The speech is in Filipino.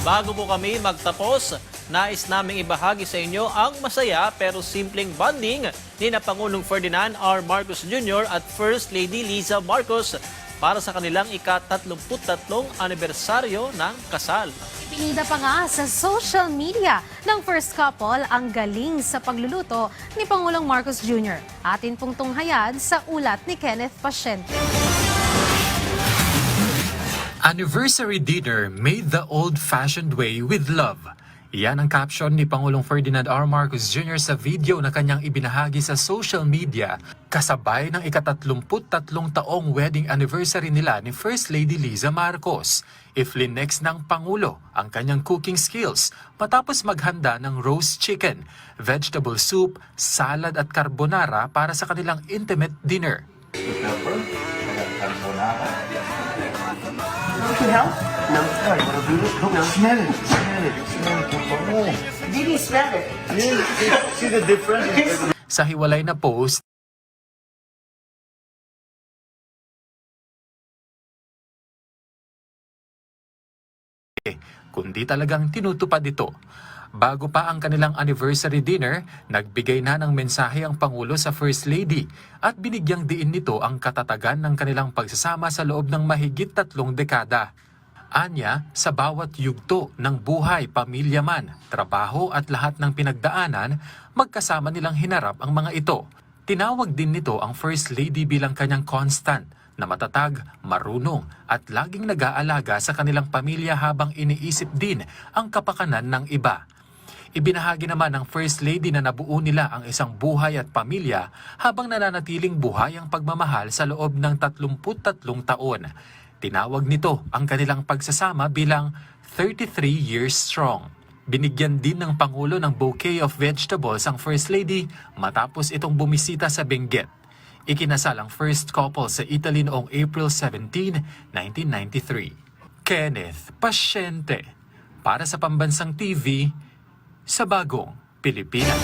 Bago po kami magtapos, nais naming ibahagi sa inyo ang masaya pero simpleng bonding ni na Pangulong Ferdinand R. Marcos Jr. at First Lady Liza Marcos para sa kanilang ika-33 anibersaryo ng kasal. Pinida pa nga sa social media ng first couple ang galing sa pagluluto ni Pangulong Marcos Jr. Atin pong tunghayad sa ulat ni Kenneth Pasyente. Anniversary dinner made the old-fashioned way with love. Yan ang caption ni Pangulong Ferdinand R. Marcos Jr. sa video na kanyang ibinahagi sa social media kasabay ng ika-33 taong wedding anniversary nila ni First Lady Liza Marcos. I-flinex ng Pangulo ang kanyang cooking skills matapos maghanda ng roast chicken, vegetable soup, salad at carbonara para sa kanilang intimate dinner. Pepper, carbonara. You can help? No, no, you want to do it? Look, smell it, smell it, smell it. Oh, really smell it. See the difference? Sa hiwalay na post, kundi talagang tinutupad ito. Bago pa ang kanilang anniversary dinner, nagbigay na ng mensahe ang Pangulo sa First Lady at binigyang diin nito ang katatagan ng kanilang pagsasama sa loob ng mahigit 3 dekada. Anya, sa bawat yugto ng buhay, pamilya man, trabaho at lahat ng pinagdaanan, magkasama nilang hinarap ang mga ito. Tinawag din nito ang First Lady bilang kanyang constant, na matatag, marunong at laging nag-aalaga sa kanilang pamilya habang iniisip din ang kapakanan ng iba. Ibinahagi naman ng First Lady na nabuo nila ang isang buhay at pamilya habang nananatiling buhay ang pagmamahal sa loob ng 33 taon. Tinawag nito ang kanilang pagsasama bilang 33 years strong. Binigyan din ng Pangulo ng bouquet of vegetables ang First Lady matapos itong bumisita sa Benguet. Ikinasal ang first couple sa Italy noong April 17, 1993. Kenneth Pasyente para sa Pambansang TV sa Bagong Pilipinas.